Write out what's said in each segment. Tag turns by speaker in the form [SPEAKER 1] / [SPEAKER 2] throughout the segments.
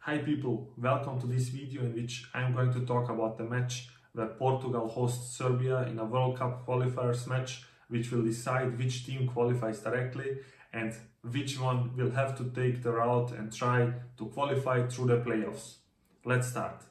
[SPEAKER 1] Hi people, welcome to this video in which I'm going to talk about the match where Portugal hosts Serbia in a World Cup qualifiers match, which will decide which team qualifies directly and which one will have to take the route and try to qualify through the playoffs. Let's start.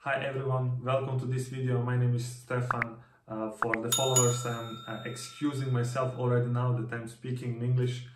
[SPEAKER 1] Hi everyone, welcome to this video. My name is Stefan. For the followers, I'm excusing myself already now that I'm speaking in English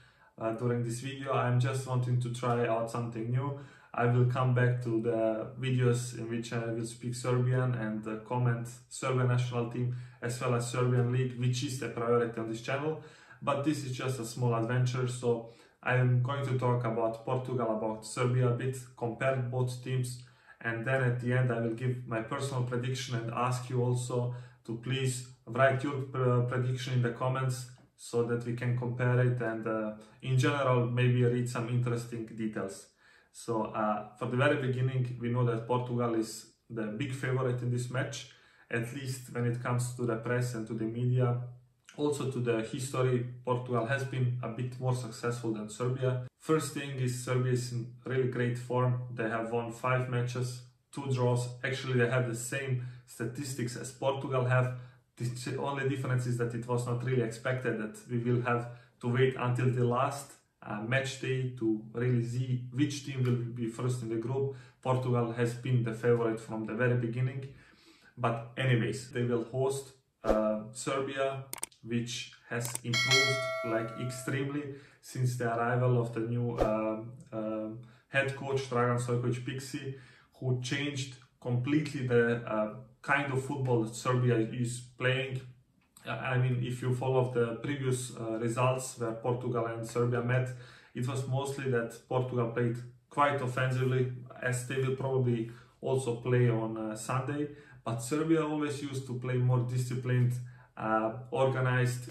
[SPEAKER 1] during this video. I'm just wanting to try out something new. I will come back to the videos in which I will speak Serbian and comment Serbian national team as well as Serbian league, which is the priority on this channel. But this is just a small adventure, so I'm going to talk about Portugal, about Serbia a bit, compare both teams. And then at the end I will give my personal prediction and ask you also to please write your prediction in the comments so that we can compare it and in general maybe read some interesting details. So for the very beginning, we know that Portugal is the big favorite in this match, at least when it comes to the press and to the media. Also to the history, Portugal has been a bit more successful than Serbia. First thing is Serbia is in really great form. They have won 5 matches, 2 draws. Actually, they have the same statistics as Portugal have. The only difference is that it was not really expected that we will have to wait until the last match day to really see which team will be first in the group. Portugal has been the favorite from the very beginning. But anyways, they will host Serbia, which has improved like extremely since the arrival of the new head coach Dragan Stojkovic-Pixi, who changed completely the kind of football that Serbia is playing. I mean, if you follow the previous results where Portugal and Serbia met, it was mostly that Portugal played quite offensively, as they will probably also play on Sunday. But Serbia always used to play more disciplined, organized,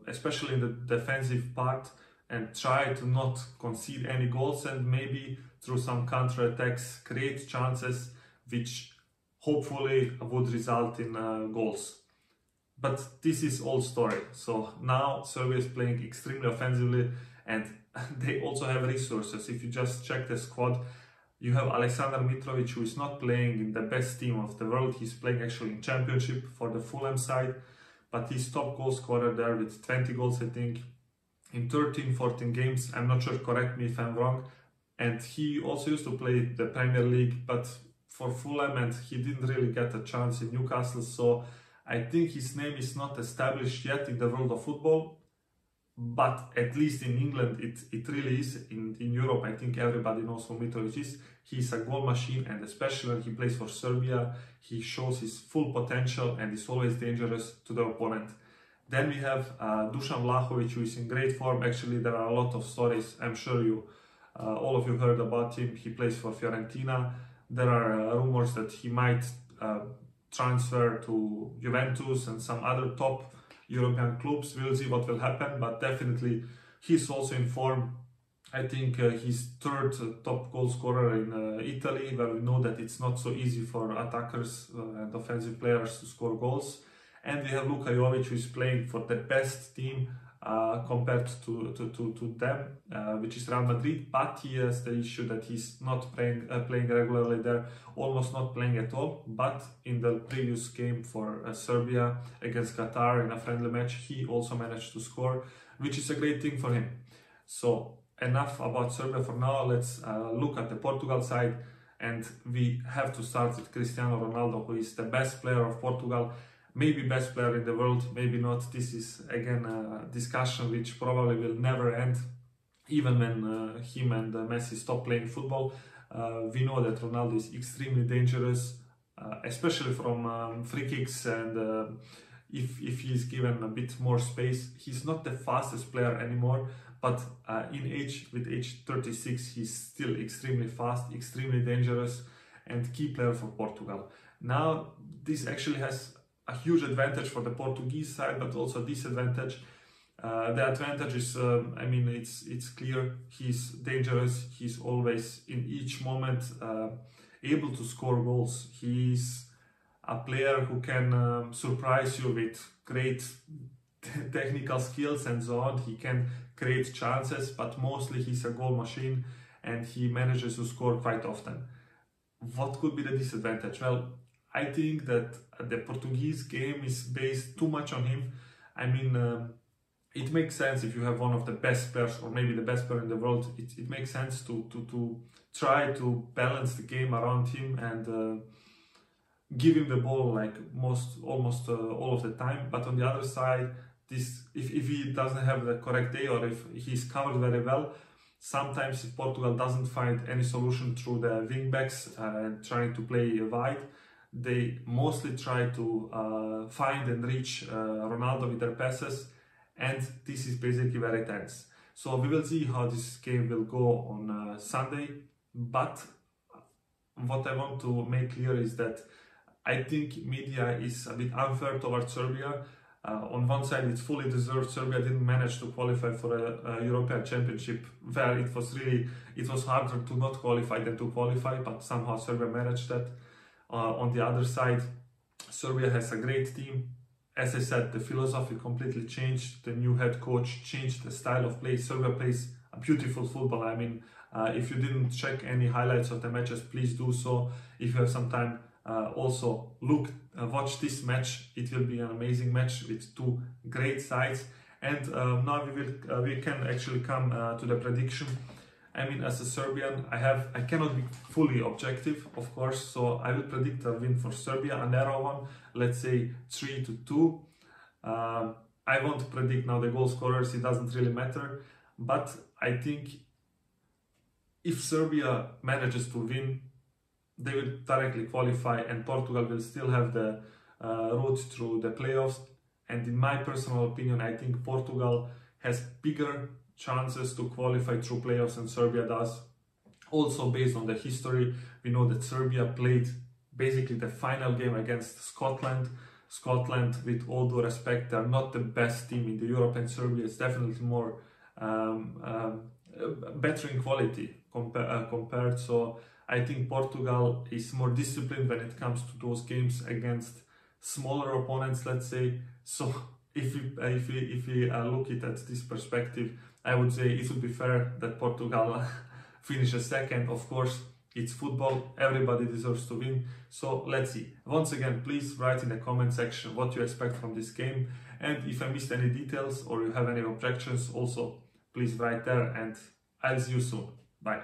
[SPEAKER 1] especially in the defensive part, and try to not concede any goals and maybe through some counter-attacks create chances which hopefully would result in goals. But this is old story. So now Serbia is playing extremely offensively and they also have resources. If you just check the squad, you have Aleksandar Mitrovic, who is not playing in the best team of the world. He's playing actually in Championship for the Fulham side, but he's top goal scorer there with 20 goals, I think, in 13-14 games. I'm not sure, correct me if I'm wrong. And he also used to play the Premier League, but for Fulham, and he didn't really get a chance in Newcastle. So I think his name is not established yet in the world of football. But at least in England, it really is. In Europe, I think everybody knows who Mitrovic is. He's a goal machine, and especially when he plays for Serbia, he shows his full potential and is always dangerous to the opponent. Then we have Dusan Vlahovic, who is in great form. Actually, there are a lot of stories. I'm sure you, all of you heard about him. He plays for Fiorentina. There are rumors that he might transfer to Juventus and some other top European clubs. We'll see what will happen, but definitely he's also in form. I think he's third top goal scorer in Italy, where we know that it's not so easy for attackers and offensive players to score goals. And we have Luka Jovic, who is playing for the best team compared to them, which is Real Madrid, but he has the issue that he's not playing regularly there, almost not playing at all. But in the previous game for Serbia against Qatar in a friendly match, he also managed to score, which is a great thing for him. So enough about Serbia for now. Let's look at the Portugal side, and we have to start with Cristiano Ronaldo, who is the best player of Portugal. Maybe best player in the world, maybe not. This is again a discussion which probably will never end, even when him and Messi stop playing football. We know that Ronaldo is extremely dangerous, especially from free kicks, and if he is given a bit more space. He's not the fastest player anymore, but with age 36, he's still extremely fast, extremely dangerous, and key player for Portugal. Now, this actually has a huge advantage for the Portuguese side, but also disadvantage. The advantage is, I mean, it's clear. He's dangerous. He's always in each moment able to score goals. He's a player who can surprise you with great technical skills and so on. He can create chances, but mostly he's a goal machine and he manages to score quite often. What could be the disadvantage? Well, I think that the Portuguese game is based too much on him. I mean, it makes sense if you have one of the best players, or maybe the best player in the world. It makes sense to try to balance the game around him and give him the ball like almost all of the time. But on the other side, if he doesn't have the correct day, or if he's covered very well, sometimes if Portugal doesn't find any solution through the wing backs trying to play wide, they mostly try to find and reach Ronaldo with their passes, and this is basically very tense. So we will see how this game will go on Sunday, but what I want to make clear is that I think media is a bit unfair towards Serbia. On one side, it's fully deserved. Serbia didn't manage to qualify for a European Championship, where it was harder to not qualify than to qualify, but somehow Serbia managed that. On the other side, Serbia has a great team. As I said, the philosophy completely changed. The new head coach changed the style of play. Serbia plays a beautiful football. I mean, if you didn't check any highlights of the matches, please do so. If you have some time, also watch this match. It will be an amazing match with two great sides. And now we can actually come to the prediction. I mean, as a Serbian, I cannot be fully objective, of course, so I will predict a win for Serbia, a narrow one, let's say 3-2. I won't predict now the goal scorers, it doesn't really matter, but I think if Serbia manages to win, they will directly qualify and Portugal will still have the route through the playoffs. And in my personal opinion, I think Portugal has bigger chances to qualify through playoffs than Serbia does. Also based on the history, we know that Serbia played basically the final game against Scotland. Scotland, with all due respect, they are not the best team in the Europe, and Serbia is definitely more better in quality compared. So I think Portugal is more disciplined when it comes to those games against smaller opponents, let's say. So if we look at this perspective, I would say it would be fair that Portugal finishes second. Of course, it's football, everybody deserves to win, so let's see. Once again, please write in the comment section what you expect from this game, and if I missed any details or you have any objections, also please write there, and I'll see you soon. Bye.